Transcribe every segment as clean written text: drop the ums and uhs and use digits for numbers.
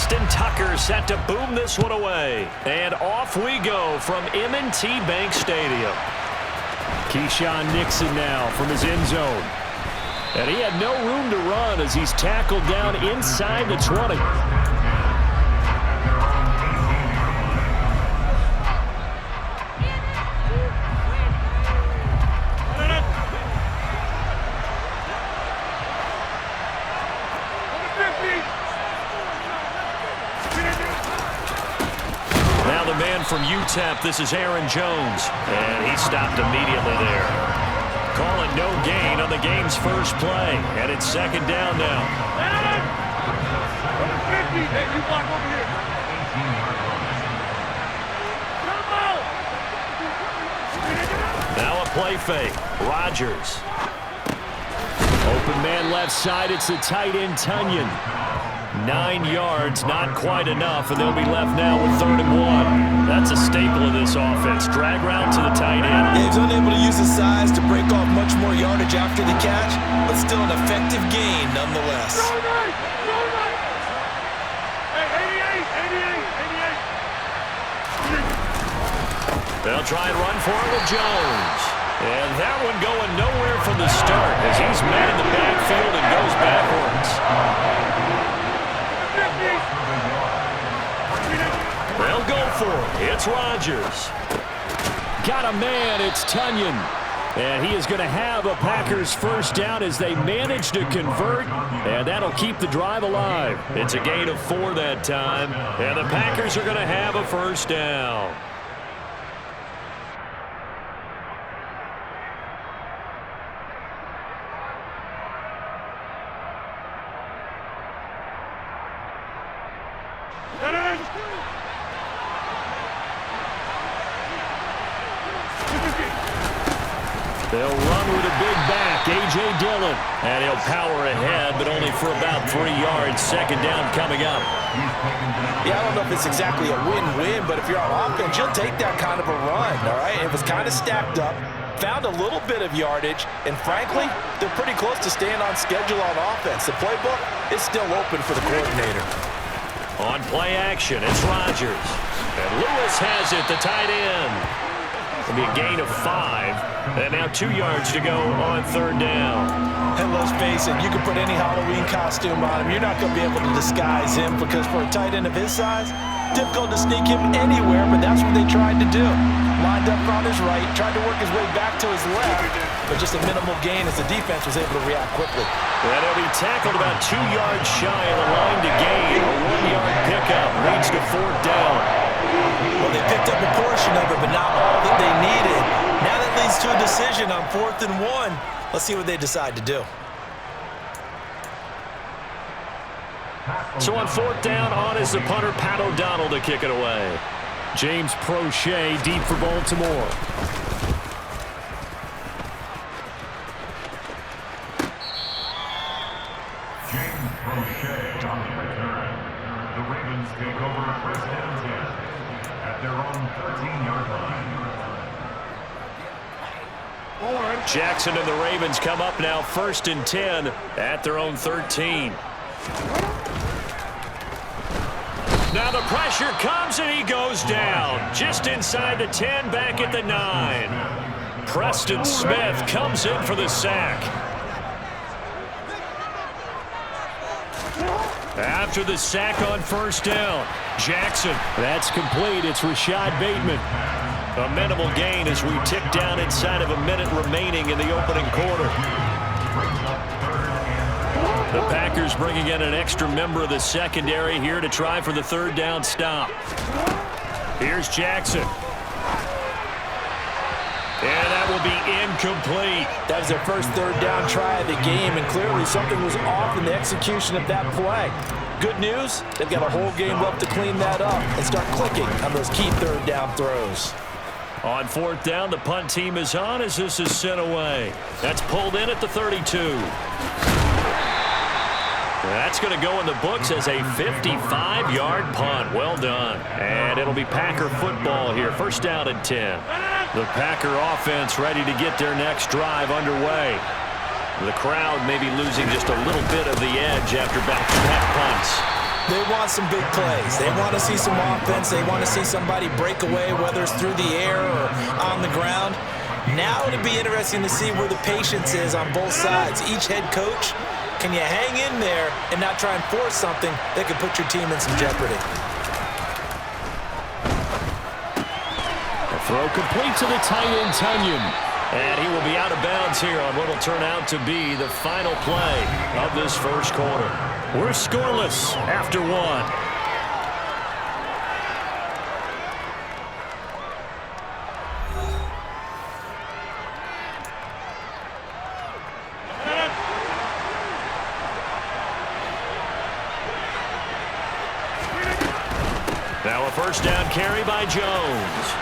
Austin Tucker set to boom this one away. And off we go from M&T Bank Stadium. Keyshawn Nixon now from his end zone. And he had no room to run as he's tackled down inside the 20. Now the man from UTEP, this is Aaron Jones. And he stopped immediately there. Calling no gain on the game's first play. And it's second down now. Now a play fake. Rodgers. Open man left side. It's the tight end, Tunyon. 9 yards, not quite enough, and they'll be left now with 3rd and 1. That's a staple of this offense. Drag route to the tight end. Yeah, he's unable to use his size to break off much more yardage after the catch, but still an effective gain nonetheless. They'll try and run for it with Jones. And that one going nowhere from the start as he's met in the backfield and goes backwards. They'll go for it. It's Rodgers. Got a man. It's Tunyon. And he is going to have a Packers first down as they manage to convert. And that'll keep the drive alive. It's a gain of 4 that time. And the Packers are going to have a first down. They'll run with a big back, A.J. Dillon. And he'll power ahead, but only for about 3 yards. Second down coming up. Yeah, I don't know if it's exactly a win-win, but if you're on offense, you'll take that kind of a run, all right? It was kind of stacked up, found a little bit of yardage, and frankly, they're pretty close to staying on schedule on offense. The playbook is still open for the coordinator. On play action, it's Rodgers. And Lewis has it, the tight end. It'll be a gain of 5. And now 2 yards to go on 3rd down. And let's face it, you can put any Halloween costume on him. You're not going to be able to disguise him because for a tight end of his size, difficult to sneak him anywhere, but that's what they tried to do. Lined up on his right, tried to work his way back to his left, but just a minimal gain as the defense was able to react quickly. And he'll be tackled about 2 yards shy of the line to gain. A 1-yard pickup leads to 4th down. Well, they picked up a portion of it, but not all that they needed. Now that leads to a decision on 4th and 1. Let's see what they decide to do. So on 4th down, on is the punter, Pat O'Donnell, to kick it away. James Prochet deep for Baltimore. James Prochet on the return. The Ravens take over 1st and 10 at their own 13-yard line. Jackson and the Ravens come up now 1st and 10 at their own 13. Now the pressure comes and he goes down. Just inside the 10, back at the 9. Preston Smith comes in for the sack. After the sack on 1st down, Jackson. That's complete. It's Rashad Bateman. A minimal gain as we tick down inside of a minute remaining in the opening quarter. The Packers bringing in an extra member of the secondary here to try for the 3rd down stop. Here's Jackson. And that will be incomplete. That was their first 3rd down try of the game, and clearly something was off in the execution of that play. Good news, they've got a whole game left to clean that up and start clicking on those key 3rd down throws. On 4th down, the punt team is on as this is sent away. That's pulled in at the 32. That's going to go in the books as a 55-yard punt. Well done. And it'll be Packer football here. 1st down and 10. The Packer offense ready to get their next drive underway. The crowd may be losing just a little bit of the edge after back-to-back punts. They want some big plays. They want to see some offense. They want to see somebody break away, whether it's through the air or on the ground. Now it'll be interesting to see where the patience is on both sides. Each head coach, can you hang in there and not try and force something that could put your team in some jeopardy? The throw complete to the tight end, Tunyon. And he will be out of bounds here on what will turn out to be the final play of this first quarter. We're scoreless after one. Now a first down carry by Jones.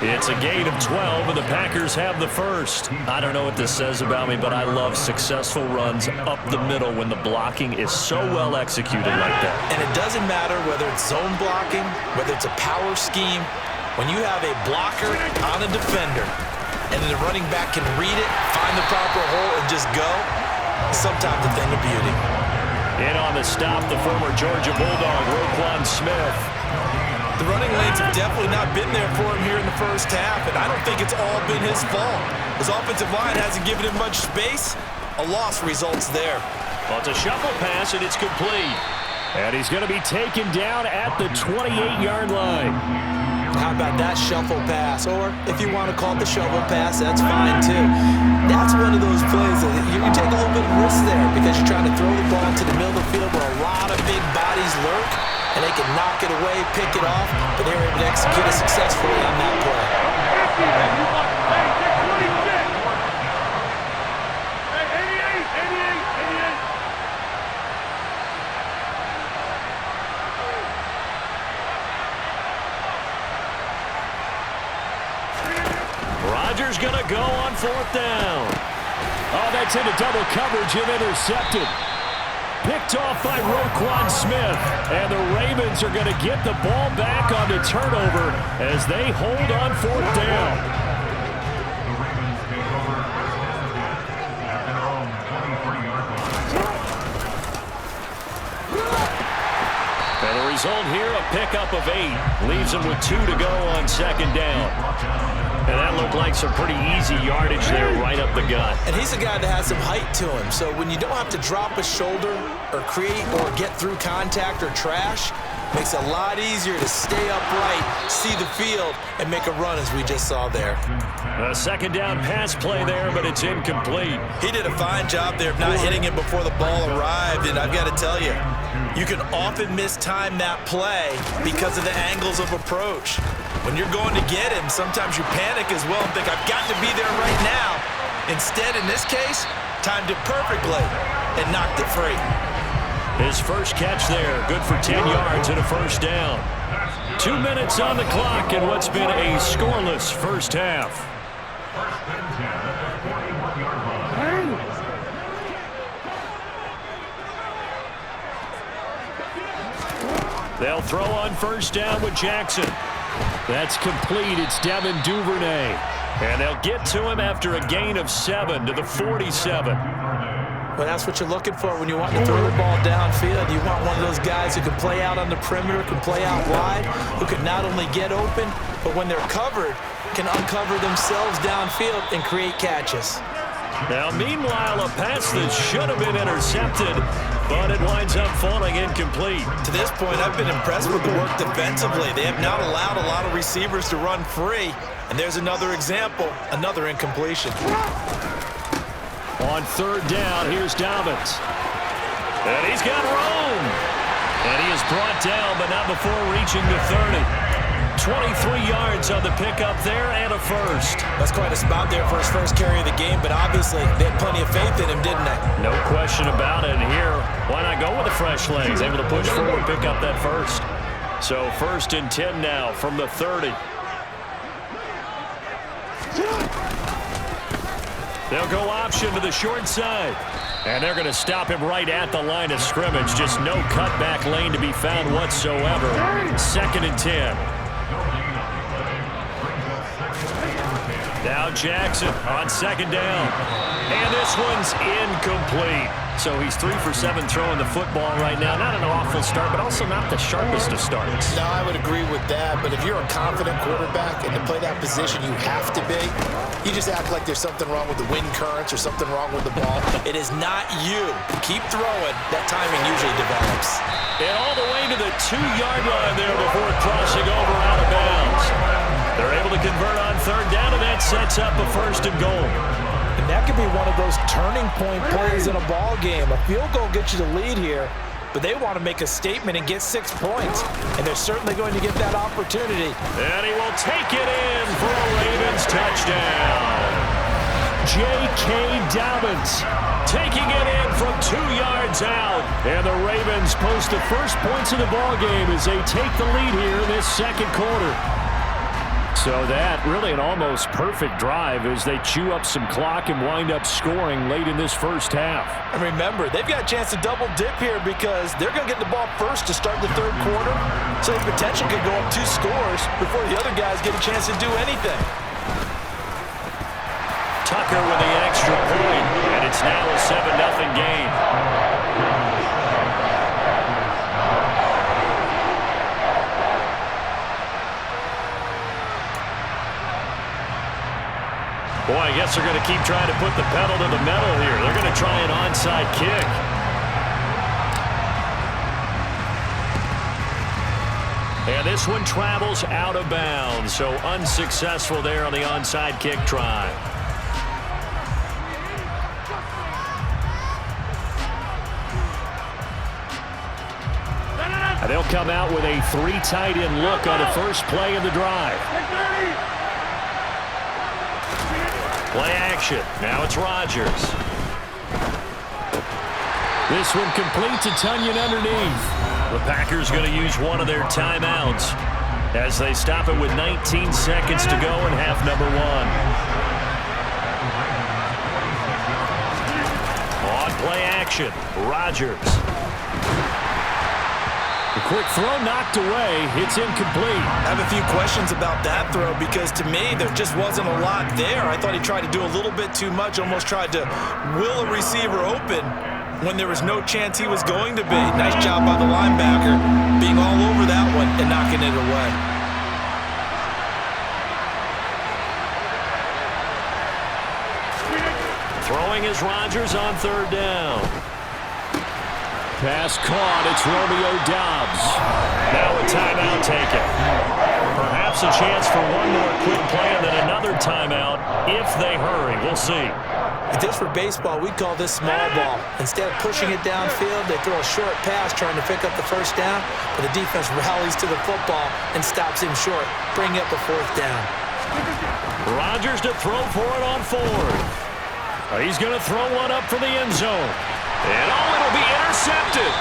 It's a gain of 12, and the Packers have the first. I don't know what this says about me, but I love successful runs up the middle when the blocking is so well executed like that. And it doesn't matter whether it's zone blocking, whether it's a power scheme. When you have a blocker on a defender, and then the running back can read it, find the proper hole, and just go, it's sometimes a thing of beauty. In on the stop, the former Georgia Bulldog, Roquan Smith. The running lanes have definitely not been there for him here in the first half, and I don't think it's all been his fault. His offensive line hasn't given him much space. A loss results there. Well, it's a shuffle pass, and it's complete. And he's going to be taken down at the 28-yard line. How about that shuffle pass? Or if you want to call it the shovel pass, that's fine too. That's one of those plays that you can take a little bit of risk there because you're trying to throw the ball to the middle of the field where a lot of big bodies lurk, and they can knock it away, pick it off, but they were able to execute it successfully on that play. Rodgers going to go on fourth down. Oh, that's into double coverage and intercepted. Picked off by Roquan Smith. And the Ravens are going to get the ball back on the turnover as they hold on fourth down. The Ravens take over first and 10 at their own 23-yard line. And the result here, a pickup of 8. Leaves them with 2 to go on second down. And that looked like some pretty easy yardage there right up the gut. And he's a guy that has some height to him, so when you don't have to drop a shoulder or create or get through contact or trash, makes it a lot easier to stay upright, see the field, and make a run as we just saw there. A second down pass play there, but it's incomplete. He did a fine job there of not hitting it before the ball arrived, and I've got to tell you, you can often mistime that play because of the angles of approach. When you're going to get him, sometimes you panic as well and think, I've got to be there right now. Instead, in this case, timed it perfectly and knocked it free. His first catch there, good for 10 yards and a first down. 2 minutes on the clock in what's been a scoreless first half. First and 10 at the 41-yard line. They'll throw on first down with Jackson. That's complete. It's Devin Duvernay. And they'll get to him after a gain of 7 to the 47. Well, that's what you're looking for when you want to throw the ball downfield. You want one of those guys who can play out on the perimeter, can play out wide, who can not only get open, but when they're covered, can uncover themselves downfield and create catches. Now, meanwhile, a pass that should have been intercepted, but it winds up falling incomplete. To this point, I've been impressed with the work defensively. They have not allowed a lot of receivers to run free. And there's another example, another incompletion. On third down, here's Dobbins. And he's got room. And he is brought down, but not before reaching the 30. 23 yards on the pickup there and a first. That's quite a spot there for his first carry of the game, but obviously they had plenty of faith in him, didn't they? No question about it. And here, why not go with the fresh legs? Able to push forward, pick up that first. So first and 10 now from the 30. They'll go option to the short side. And they're going to stop him right at the line of scrimmage. Just no cutback lane to be found whatsoever. Second and 10. Now Jackson on second down. And this one's incomplete. So he's 3 for 7 throwing the football right now. Not an awful start, but also not the sharpest of starts. No, I would agree with that. But if you're a confident quarterback and to play that position you have to be, you just act like there's something wrong with the wind currents or something wrong with the ball. It is not you. Keep throwing. That timing usually develops. And all the way to the 2-yard line there before crossing over out of bounds. They're able to convert on 3rd down, and that sets up a 1st and goal. And that could be one of those turning point plays in a ball game. A field goal gets you the lead here, but they want to make a statement and get 6 points, and they're certainly going to get that opportunity. And he will take it in for a Ravens touchdown. J.K. Dobbins taking it in from 2 yards out. And the Ravens post the first points of the ball game as they take the lead here in this 2nd quarter. So that really an almost perfect drive as they chew up some clock and wind up scoring late in this 1st half. And remember, they've got a chance to double dip here because they're going to get the ball first to start the 3rd quarter. So the potential could go up 2 scores before the other guys get a chance to do anything. Tucker with the extra point, and it's now a 7-0 game. Boy, I guess they're going to keep trying to put the pedal to the metal here. They're going to try an onside kick. And this one travels out of bounds, so unsuccessful there on the onside kick try. And they'll come out with a 3 tight end look on the first play of the drive. Play action. Now it's Rodgers. This one complete to Tunyon underneath. The Packers going to use one of their timeouts as they stop it with 19 seconds to go in half number 1. On play action, Rodgers. The quick throw knocked away. It's incomplete. I have a few questions about that throw because to me there just wasn't a lot there. I thought he tried to do a little bit too much, almost tried to will a receiver open when there was no chance he was going to be. Nice job by the linebacker being all over that one and knocking it away. Throwing is Rodgers on 3rd down. Pass caught. It's Romeo Doubs. Now a timeout taken. Perhaps a chance for one more quick play and then another timeout if they hurry. We'll see. If this were baseball, we'd call this small ball. Instead of pushing it downfield, they throw a short pass trying to pick up the 1st down, but the defense rallies to the football and stops him short, bringing up a 4th down. Rodgers to throw for it on 4th. He's going to throw one up for the end zone. And it'll be intercepted.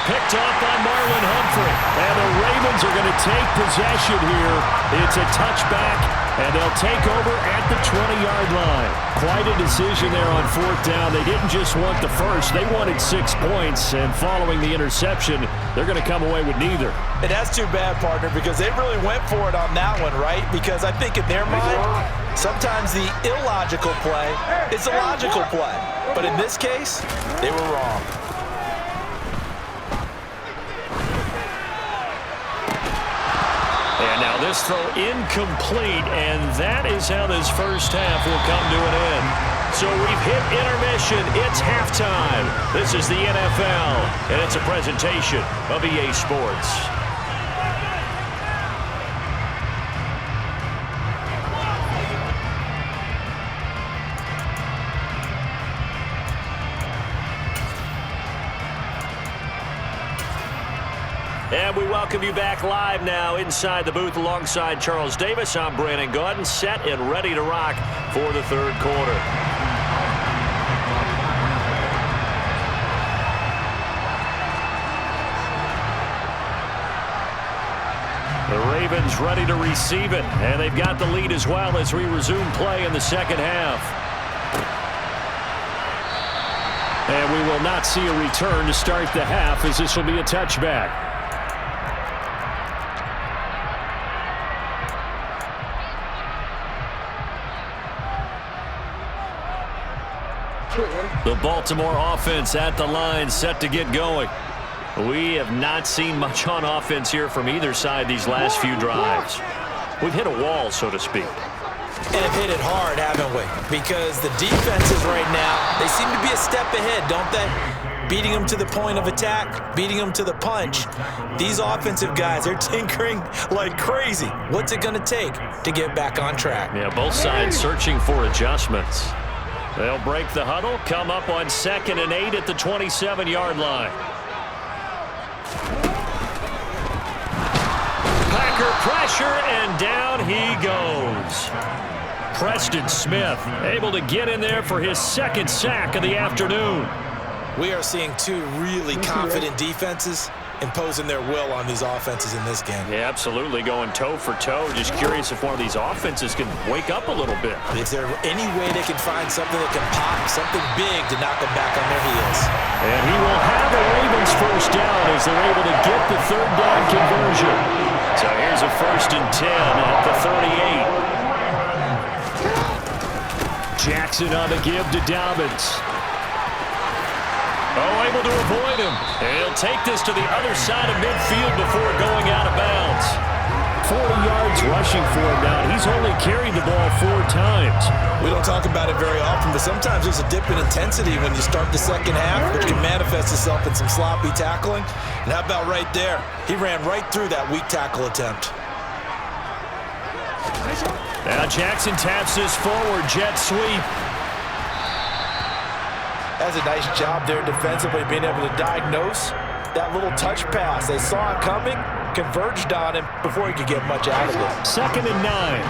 Picked off by Marlon Humphrey. And the Ravens are going to take possession here. It's a touchback, and they'll take over at the 20-yard line. Quite a decision there on 4th down. They didn't just want the first. They wanted 6 points, and following the interception, they're going to come away with neither. And that's too bad, partner, because they really went for it on that one, right? Because I think in their mind, sometimes the illogical play is a logical play. But in this case, they were wrong. And now this throw incomplete, and that is how this 1st half will come to an end. So we've hit intermission. It's halftime. This is the NFL, and it's a presentation of EA Sports. And we welcome you back live now inside the booth alongside Charles Davis. I'm Brandon Gaudin, set and ready to rock for the 3rd quarter. The Ravens ready to receive it, and they've got the lead as well as we resume play in the 2nd half. And we will not see a return to start the half as this will be a touchback. The Baltimore offense at the line, set to get going. We have not seen much on offense here from either side these last few drives. We've hit a wall, so to speak. And have hit it hard, haven't we? Because the defenses right now, they seem to be a step ahead, don't they? Beating them to the point of attack, beating them to the punch. These offensive guys are tinkering like crazy. What's it going to take to get back on track? Yeah, both sides searching for adjustments. They'll break the huddle, come up on 2nd and 8 at the 27-yard line. Packer pressure, and down he goes. Preston Smith able to get in there for his 2nd sack of the afternoon. We are seeing two really confident defenses imposing their will on these offenses in this game. Yeah, absolutely, going toe for toe. Just curious if one of these offenses can wake up a little bit. Is there any way they can find something that can pop, something big to knock them back on their heels? And he will have the Ravens first down as they're able to get the 3rd down conversion. So here's a 1st and 10 at the 38. Jackson on the give to Dobbins. Oh, able to avoid him. And he'll take this to the other side of midfield before going out of bounds. 40 yards rushing for him now. He's only carried the ball 4 times. We don't talk about it very often, but sometimes there's a dip in intensity when you start the second half, which can manifest itself in some sloppy tackling. And how about right there? He ran right through that weak tackle attempt. Now Jackson taps this forward, jet sweep. That's a nice job there defensively, being able to diagnose that little touch pass. They saw it coming, converged on him before he could get much out of it. 2nd and 9.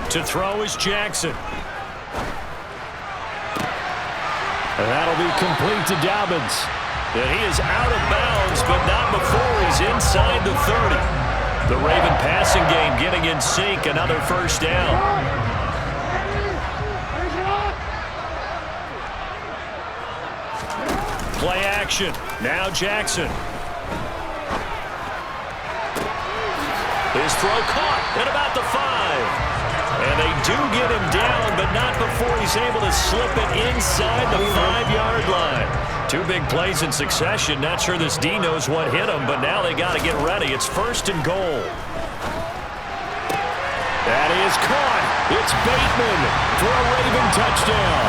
To throw is Jackson. And that'll be complete to Dobbins. And he is out of bounds, but not before he's inside the 30. The Raven passing game getting in sync, another 1st down. Play action. Now Jackson. His throw caught at about the 5. And they do get him down, but not before he's able to slip it inside the 5-yard line. 2 big plays in succession. Not sure this D knows what hit him, but now they got to get ready. It's 1st and goal. That is caught. It's Bateman for a Raven touchdown.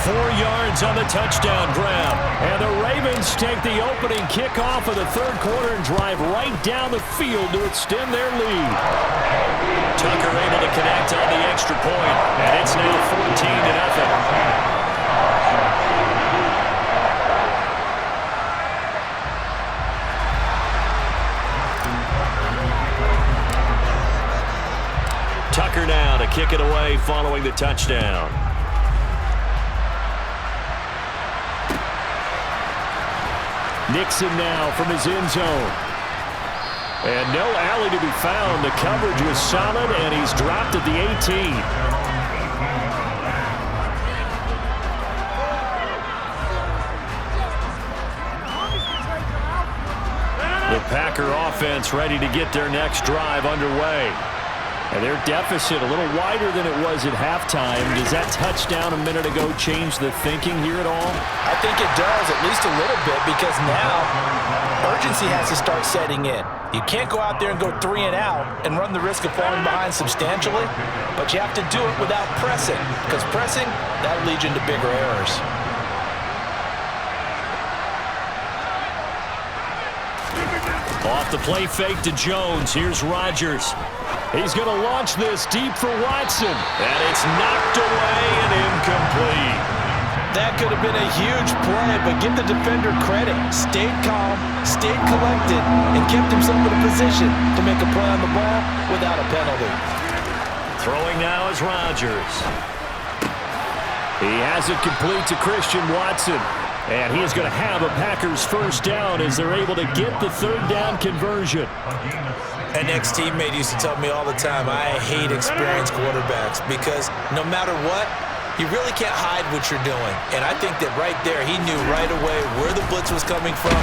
4 yards on the touchdown grab. And the Ravens take the opening kickoff of the 3rd quarter and drive right down the field to extend their lead. Tucker able to connect on the extra point, and it's now 14-0. Tucker now to kick it away following the touchdown. Nixon now from his end zone. And no alley to be found. The coverage was solid, and he's dropped at the 18. The Packer offense ready to get their next drive underway. And their deficit a little wider than it was at halftime. Does that touchdown a minute ago change the thinking here at all? I think it does, at least a little bit, because now urgency has to start setting in. You can't go out there and go 3 and out and run the risk of falling behind substantially, but you have to do it without pressing, because pressing, that'll lead you into bigger errors. Off the play fake to Jones. Here's Rodgers. He's going to launch this deep for Watson. And it's knocked away and incomplete. That could have been a huge play, but give the defender credit. Stayed calm, stayed collected, and kept himself in a position to make a play on the ball without a penalty. Throwing now is Rodgers. He has it complete to Christian Watson. And he is going to have a Packers first down as they're able to get the 3rd down conversion. An ex-teammate used to tell me all the time, I hate experienced quarterbacks because no matter what, You really can't hide what you're doing. And I think that right there, he knew right away where the blitz was coming from.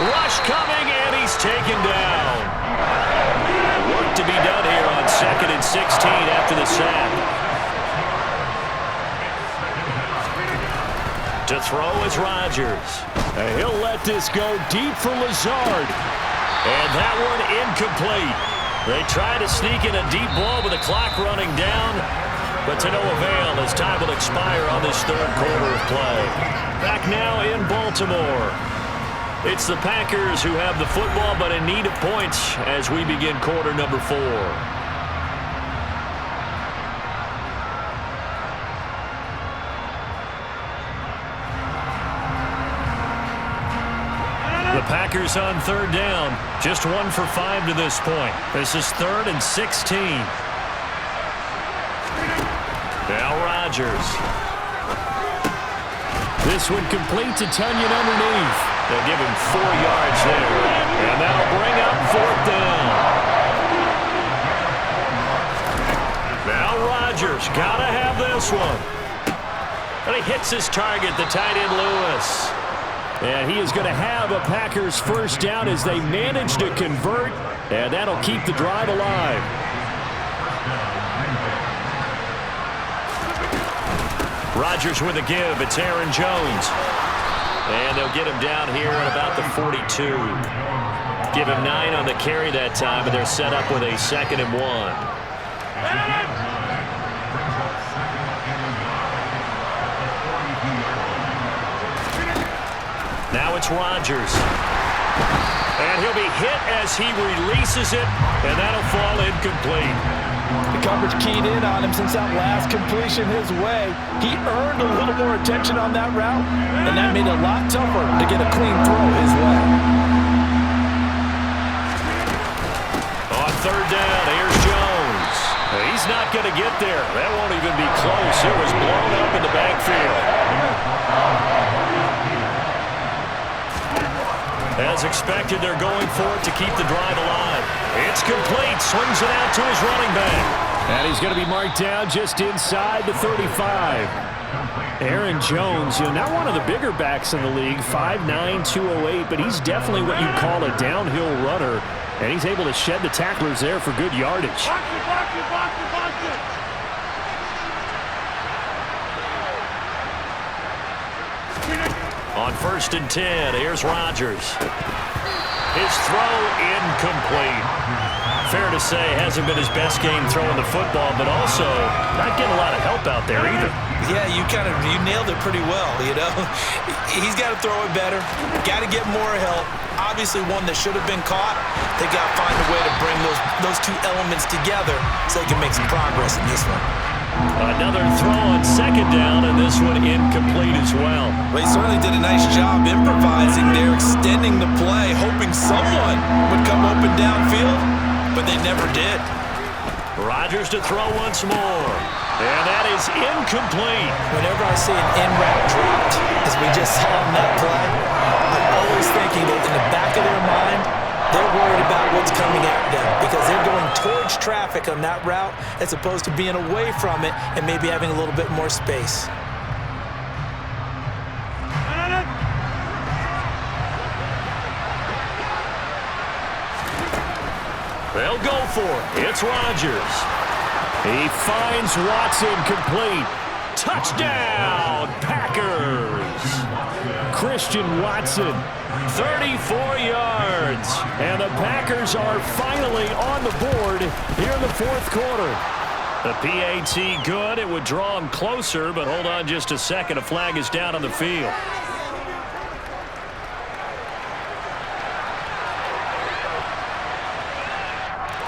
Rush coming, and he's taken down. Work to be done here on 2nd and 16 after the sack. To throw is Rodgers. And he'll let this go deep for Lazard. And that one incomplete. They try to sneak in a deep ball with the clock running down, but to no avail as time will expire on this 3rd quarter of play. Back now in Baltimore. It's the Packers who have the football, but in need of points as we begin quarter number 4. The Packers on 3rd down. Just 1 for 5 to this point. This is 3rd and 16. Now Rodgers. This one complete to Tunyon underneath. They'll give him 4 yards there. And that'll bring up 4th down. Now Rodgers. Gotta have this one. And he hits his target, the tight end Lewis. And he is going to have a Packers 1st down as they manage to convert. And that'll keep the drive alive. Rodgers with a give. It's Aaron Jones. And they'll get him down here at about the 42. Give him 9 on the carry that time, and they're set up with a 2nd and 1. Now it's Rodgers. And he'll be hit as he releases it, and that'll fall incomplete. The coverage keyed in on him since that last completion his way. He earned a little more attention on that route, and that made it a lot tougher to get a clean throw his way. On 3rd down, here's Jones. He's not going to get there. That won't even be close. It was blown up in the backfield. As expected, they're going for it to keep the drive alive. It's complete. Swings it out to his running back. And he's going to be marked down just inside the 35. Aaron Jones, not one of the bigger backs in the league, 5'9", 208, but he's definitely what you'd call a downhill runner. And he's able to shed the tacklers there for good yardage. On 1st and 10, here's Rodgers. His throw incomplete. Fair to say, hasn't been his best game throwing the football, but also not getting a lot of help out there either. Yeah, you nailed it pretty well, He's got to throw it better. Got to get more help. Obviously one that should have been caught. They got to find a way to bring those 2 elements together so they can make some progress in this one. Another throw on 2nd down, and this one incomplete as well. Well, he certainly did a nice job improvising there, extending the play, hoping someone would come open downfield, but they never did. Rodgers to throw once more, and that is incomplete. Whenever I see an in-route dropped, as we just saw on that play, I'm always thinking that in the back of their mind, they're worried about what's coming at them because they're going towards traffic on that route as opposed to being away from it and maybe having a little bit more space. They'll go for it. It's Rodgers. He finds Watson complete. Touchdown, Packers. Christian Watson, 34 yards. And the Packers are finally on the board here in the 4th quarter. The PAT good. It would draw him closer, but hold on just a second. A flag is down on the field.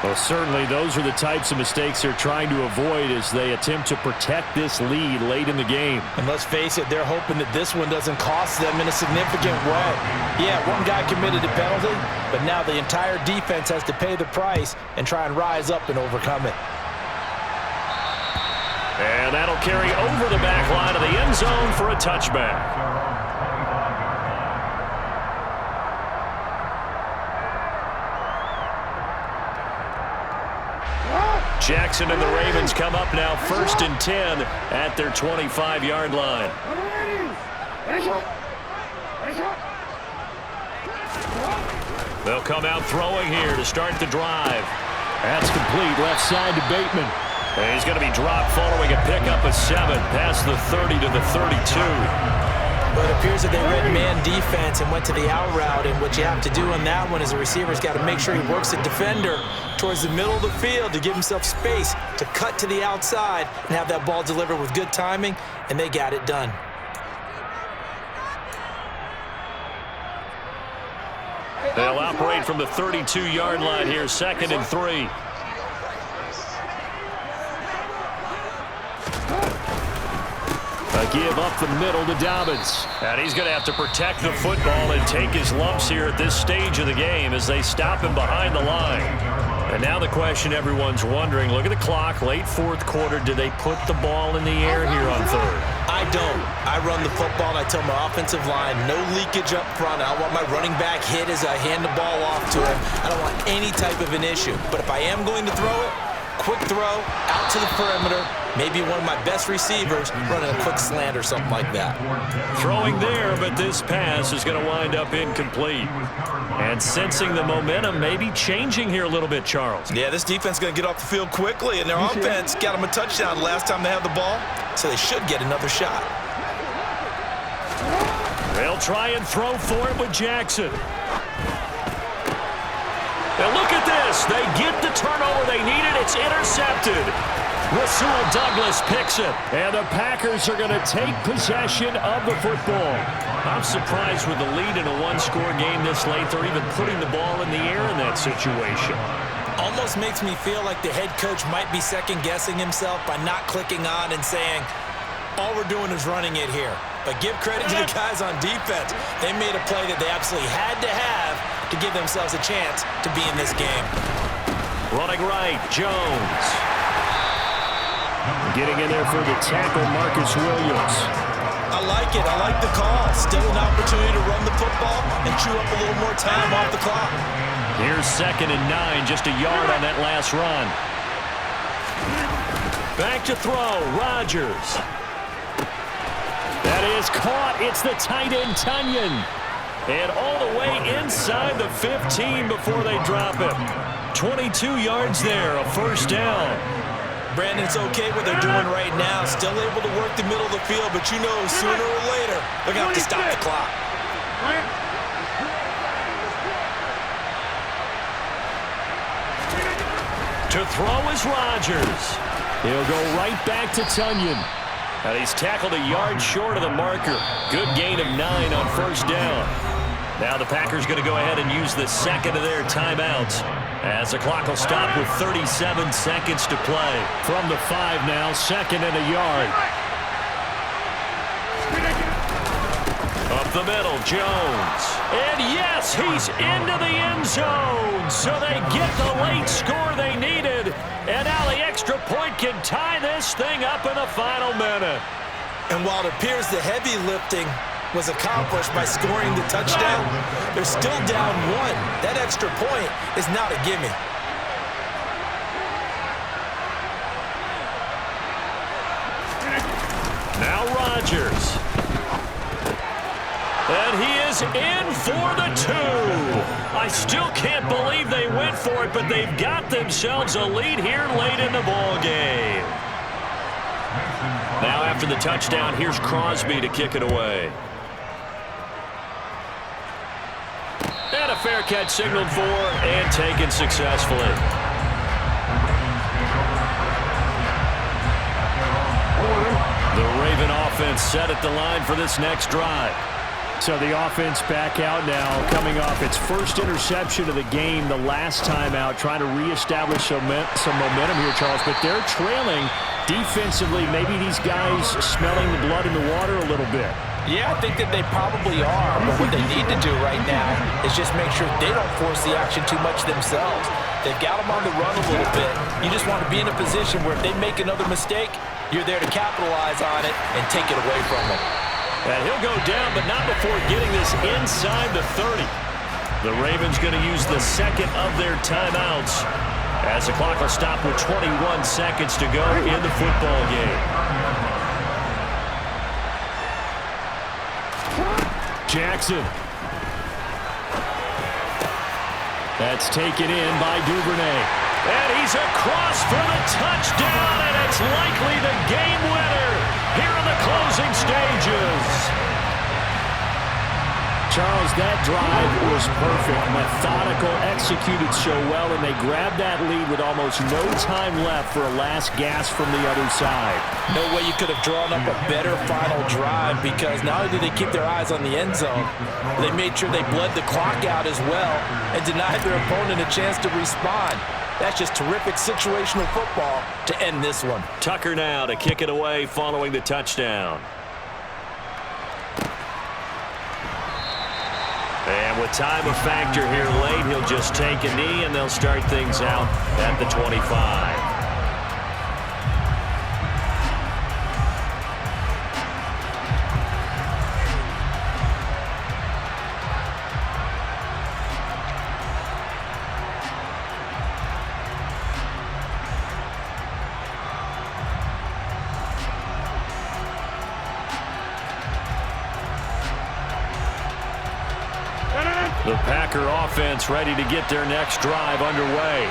Well, certainly those are the types of mistakes they're trying to avoid as they attempt to protect this lead late in the game. And let's face it, they're hoping that this one doesn't cost them in a significant way. Yeah, one guy committed a penalty, but now the entire defense has to pay the price and try and rise up and overcome it. And that'll carry over the back line of the end zone for a touchback. Jackson and the Ravens come up now 1st and 10 at their 25-yard line. They'll come out throwing here to start the drive. That's complete left side to Bateman. And he's going to be dropped following a pickup of 7 past the 30 to the 32. But it appears that they read man defense and went to the out route, and what you have to do on that one is the receiver's got to make sure he works the defender towards the middle of the field to give himself space to cut to the outside and have that ball delivered with good timing, and they got it done. They'll operate from the 32-yard line here, 2nd and 3. A give up the middle to Dobbins. And he's going to have to protect the football and take his lumps here at this stage of the game as they stop him behind the line. And now the question everyone's wondering, look at the clock, late 4th quarter, do they put the ball in the air here on 3rd? I don't. I run the football, and I tell my offensive line, no leakage up front. I don't want my running back hit as I hand the ball off to him. I don't want any type of an issue. But if I am going to throw it, quick throw, out to the perimeter, maybe one of my best receivers running a quick slant or something like that. Throwing there, but this pass is going to wind up incomplete. And sensing the momentum maybe changing here a little bit, Charles. Yeah, this defense is going to get off the field quickly, and their offense got them a touchdown the last time they had the ball, so they should get another shot. They'll try and throw for it with Jackson. Now look at this. They get the turnover they needed. It's intercepted. Rasul Douglas picks it. And the Packers are going to take possession of the football. I'm surprised with the lead in a one-score game this late. They're even putting the ball in the air in that situation. Almost makes me feel like the head coach might be second-guessing himself by not clicking on and saying, all we're doing is running it here. But give credit to the guys on defense. They made a play that they absolutely had to have to give themselves a chance to be in this game. Running right, Jones. Getting in there for the tackle, Marcus Williams. I like it. I like the call. Still an opportunity to run the football and chew up a little more time off the clock. Here's 2nd and 9, just a yard on that last run. Back to throw, Rodgers. That is caught. It's the tight end, Tunyon. And all the way inside the 15 before they drop him. 22 yards there, a 1st down. Brandon, it's okay what they're doing right now. Still able to work the middle of the field, but you know sooner or later they're going to have to stop the clock. To throw is Rodgers. He'll go right back to Tunyon. And he's tackled a yard short of the marker. Good gain of 9 on 1st down. Now the Packers going to go ahead and use the 2nd of their timeouts as the clock will stop with 37 seconds to play. From the 5 now, 2nd and a yard. Up the middle, Jones. And yes, he's into the end zone. So they get the late score they needed. And now the extra point can tie this thing up in the final minute. And while it appears the heavy lifting was accomplished by scoring the touchdown, they're still down 1. That extra point is not a gimme. Now Rodgers. And he is in for the 2. I still can't believe they went for it, but they've got themselves a lead here late in the ball game. Now after the touchdown, here's Crosby to kick it away. And a fair catch signaled for and taken successfully. The Raven offense set at the line for this next drive. So the offense back out now, coming off its first interception of the game the last time out, trying to reestablish some momentum here, Charles. But they're trailing defensively. Maybe these guys smelling the blood in the water a little bit. Yeah, I think that they probably are, but what they need to do right now is just make sure they don't force the action too much themselves. They've got them on the run a little bit. You just want to be in a position where if they make another mistake, you're there to capitalize on it and take it away from them. And he'll go down, but not before getting this inside the 30. The Ravens going to use the 2nd of their timeouts As the clock will stop with 21 seconds to go in the football game. Jackson. That's taken in by Duvernay. And he's across for the touchdown, and it's likely the game winner here in the closing stages. Charles, that drive was perfect. Methodical, executed so well, and they grabbed that lead with almost no time left for a last gasp from the other side. No way you could have drawn up a better final drive, because not only did they keep their eyes on the end zone, they made sure they bled the clock out as well and denied their opponent a chance to respond. That's just terrific situational football to end this one. Tucker now to kick it away following the touchdown. And with time a factor here late, he'll just take a knee, and they'll start things out at the 25. The Packer offense ready to get their next drive underway.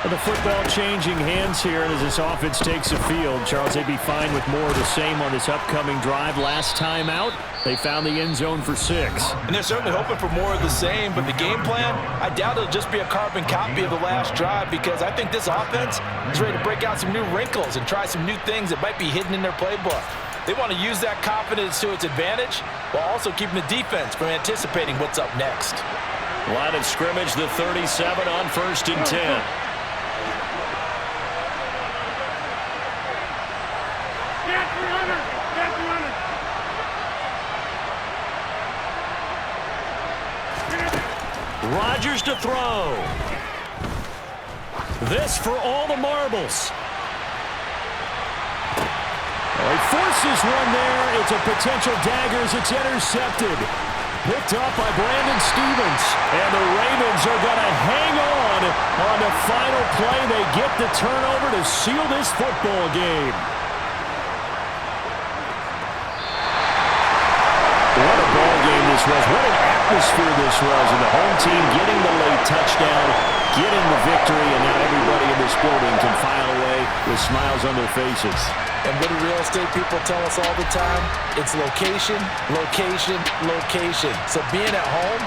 The football changing hands here as this offense takes the field. Charles, they'd be fine with more of the same on this upcoming drive. Last time out, they found the end zone for 6. And they're certainly hoping for more of the same, but the game plan, I doubt it'll just be a carbon copy of the last drive, because I think this offense is ready to break out some new wrinkles and try some new things that might be hidden in their playbook. They want to use that confidence to its advantage while also keeping the defense from anticipating what's up next. Line of scrimmage, the 37 on 1st and 10. Rodgers to throw. This for all the marbles. He forces one there. It's a potential dagger as it's intercepted. Picked up by Brandon Stevens. And the Ravens are going to hang on the final play. They get the turnover to seal this football game. What a ball game this was. What an atmosphere this was. And the home team getting the late touchdown, getting the victory, and now everybody in this building can file away with smiles on their faces. And what do real estate people tell us all the time? It's location, location, location. So being at home,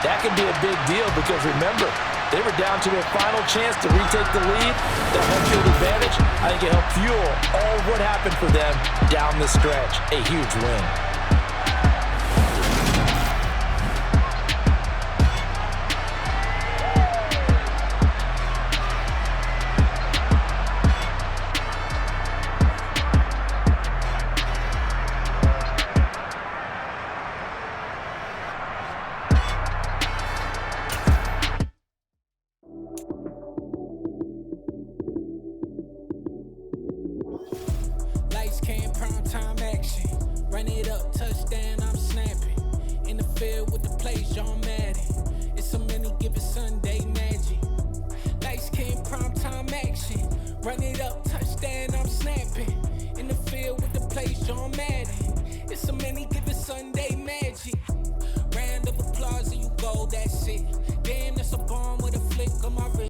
that can be a big deal, because remember, they were down to their final chance to retake the lead. The home field advantage, I think it helped fuel all of what happened for them down the stretch. A huge win. Lights came, prime time action. Run it up, touchdown, I'm snapping. In the field with the play, John Madden. It's so many given Sunday magic. Lights came, prime time action. Run it up, touchdown, I'm snapping. In the field with the play, John Madden. It's so many given Sunday magic. Round of applause and you go, that's it. Damn, that's a bomb with a flick on my wrist.